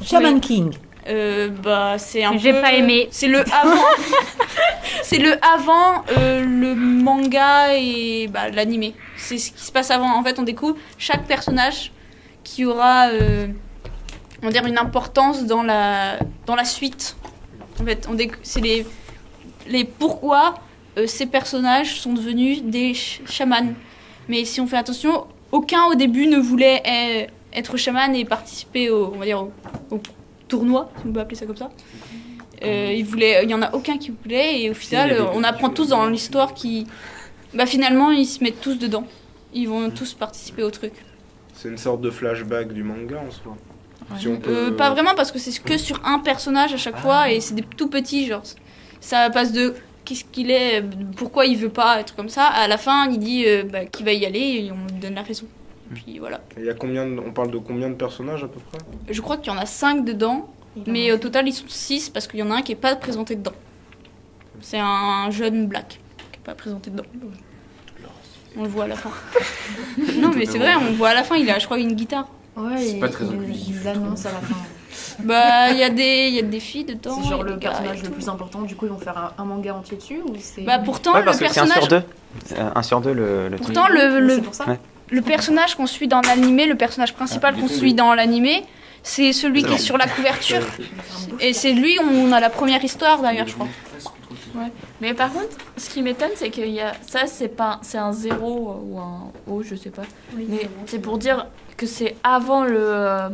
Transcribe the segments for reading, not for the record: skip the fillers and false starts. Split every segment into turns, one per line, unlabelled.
Shaman
Oui.
King.
Bah, c'est un peu...
J'ai pas aimé.
C'est le avant... c'est le avant le manga et bah, l'animé. C'est ce qui se passe avant. En fait, on découvre chaque personnage qui aura on va dire une importance dans la suite. En fait, c'est les pourquoi ces personnages sont devenus des chamans. Mais si on fait attention, aucun au début ne voulait être chaman et participer on va dire, au tournoi, si on peut appeler ça comme ça. Il y en a aucun qui voulait, et au final, on apprend tous dans l'histoire qui, bah, finalement, ils se mettent tous dedans. Ils vont tous participer au truc.
C'est une sorte de flashback du manga en soi.
Ouais.
Si on peut...
Pas vraiment, parce que c'est que sur un personnage à chaque fois, et c'est des tout petits, genre. Ça passe de qu'est-ce qu'il est, pourquoi il veut pas être comme ça, à la fin, il dit qu'il va y aller, et on lui donne la raison. Puis voilà.
Il y a on parle de combien de personnages à peu près?
Je crois qu'il y en a 5 dedans. Mais au total, ils sont 6 parce qu'il y en a un qui n'est pas présenté dedans. C'est un jeune black qui n'est pas présenté dedans. On le voit à la fin. Non, mais c'est vrai, on le voit à la fin. Il a, je crois, une guitare.
Ouais,
C'est pas très inclusif.
Il l'annonce à la fin.
Bah, il y a des filles dedans.
C'est genre
et
le
des gars
personnage
et
le
tout.
plus important, du coup ils vont faire un manga entier dessus ou c'est...
Bah, pourtant,
Ouais, parce
le
que c'est un
personnage.
sur deux. Un sur deux le truc.
Pourtant,
C'est pour ça.
Ouais.
le personnage qu'on suit dans l'animé, le personnage principal qu'on suit dans l'animé, c'est celui qui est sur la couverture. Et c'est lui, on a la première histoire d'ailleurs, je crois.
Mais par contre, ce qui m'étonne, c'est qu'il y a ça, c'est un 0 ou un O, je sais pas. Mais c'est pour dire que c'est avant le.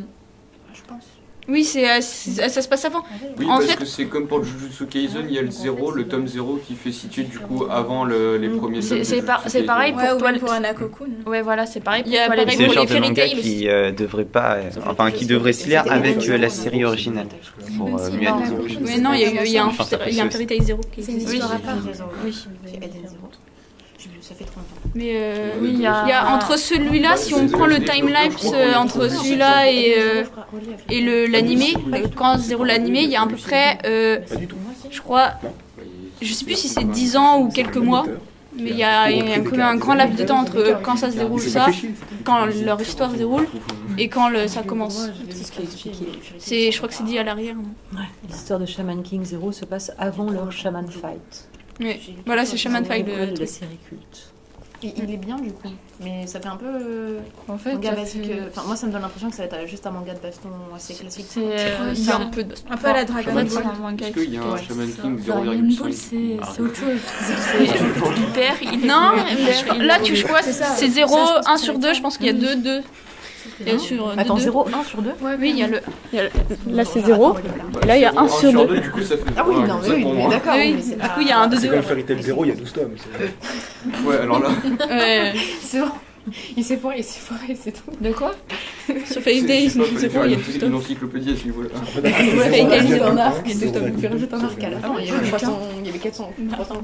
Je pense.
Oui, ça se passe avant.
Oui,
En
parce
fait-
que c'est comme pour le Jujutsu Kaisen, il y a le 0, le tome 0 qui fait situer du coup avant les premiers tomes.
C'est pareil pour
Ouais, ou
toi.
même pour Anako-kun.
Ouais, voilà, c'est pareil pour
Il y a
toi.
pareil
C'est le
pour
genre
les
de
fairy
manga
tales
qui devrait pas, enfin qui devrait se lire avec la série originale pour mieux
Non.
être compris.
Mais non, il y a un
Enfin, ça
Fairy Tail 0 qui
C'est une
existe.
histoire à part.
Oui.
Ça fait trop longtemps.
Mais
Oui, il y
il y a entre celui-là, si on prend le timelapse entre celui-là et l'animé, quand 0 l'animé, il y a à peu près, je crois, je sais plus si c'est 10 ans ou quelques mois, mais il y a quand même un grand laps de temps entre quand ça se déroule ça, quand leur histoire se déroule, et quand ça commence.
C'est ce qui est expliqué.
Je crois que c'est dit à l'arrière.
L'histoire de Shaman King 0 se passe avant leur Shaman Fight.
Mais voilà, c'est Shaman Fight
de
le
la
truc.
série culte.
Il est bien du coup, mais ça fait un peu
En fait,
manga
ça
basique.
fait-
Enfin, moi ça me donne l'impression que ça va être juste un manga de baston assez classique.
Il y a un peu de...
Un peu à la Dragon
En
Ball.
fait, c'est un manga
Est-ce qu'il y a un
Ouais,
Shaman
c'est
King
Dragon Ball,
0,5?
c'est autre chose. Il
Non,
est
là tu vois,
C'est ça.
c'est 0,
Ça, je pense
1
que
sur
c'est
2,
ça.
je pense qu'il y a 2. Il y a sur
Attends,
2.
0, 1 sur 2
Oui, il y a le... Là c'est 0, et là il y a 1 sur 2.
Du coup, ça fait.
Ah oui, non, mais oui,
pour
mais
moi.
d'accord.
Oui,
mais c'est
du
pas-
coup il y a un 2
C'est
2.
comme Fairy Tail 0, il y a 12 tomes.
Ouais, alors là,
C'est bon. Il s'est foiré, c'est tout.
De quoi? Sur Fairy Tail,
je sais pas,
c'est
fallait
bon,
faire
il y a
une
12
une
tomes.
encyclopédie à ce niveau-là.
Fairy Tail, c'est un arc.
Il y a 2 tomes, on peut rajouter un arc à la fin. Il y avait 300, il y avait 400, 300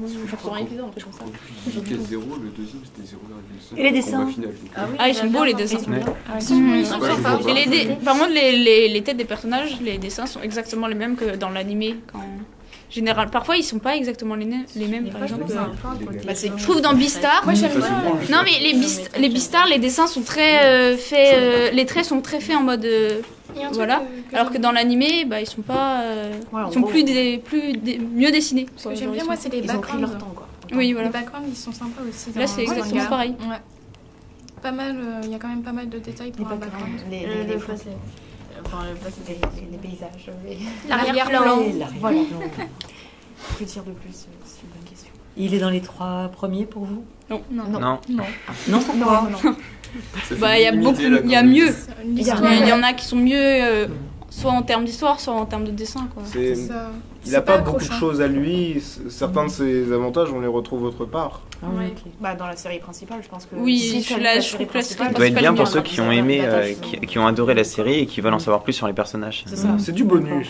épisodes, un truc comme ça.
J'étais 0, le deuxième c'était 0,5.
Et les dessins
Combat final.
Ah, ils sont beaux les dessins.
Ouais.
Ils sont
Ouais,
sympas.
je vois
Et
pas.
par contre, les têtes des personnages, les dessins sont exactement les mêmes que dans l'animé. Général, parfois ils sont pas exactement les mêmes. Par exemple, je trouve dans Beastar.
Moi j'aime
Ça, c'est bon,
bien.
je-
Non mais les Beastars, les dessins sont très faits, les traits sont très faits en mode
Il y a un truc
voilà. Alors que dans l'animé, bah ils sont pas,
en
ils sont
gros,
mieux dessinés.
Ce que j'aime bien moi c'est les
Ils ont pris leur
backgrounds.
temps quoi.
Oui
Les
voilà.
backgrounds ils sont sympas aussi.
Là c'est
dans
exactement
manga.
pareil.
Ouais. Pas mal, il y a quand même pas mal de détails
Les
pour un
backgrounds,
background.
les
fossé.
les paysages.
L'arrière-plan.
Voilà. Que dire de plus? C'est une bonne question.
Il est dans les 3 premiers pour vous?
Non.
Non.
Non, pourquoi?
Non.
Ça
Bah
fait
il y a
limité,
beaucoup,
là,
il y a
quand même.
mieux.
L'histoire,
Il y en a qui sont mieux, soit en termes d'histoire, soit en termes de dessin quoi.
C'est-
ça.
Il
C'est
n'a pas beaucoup de
accrochant.
choses à lui. Certains de ses avantages, on les retrouve autre part.
Ah oui,
Ouais.
ok.
Bah dans la série principale, je pense que.
Oui,
si
je
t'as lu
la-
la
je
série
trouve que la série
principale,
Ça doit être bien pour
bien,
ceux qui ont aimé,
l'attache,
qui ont adoré la série et qui veulent en savoir plus sur les personnages.
C'est ça.
C'est du bonus.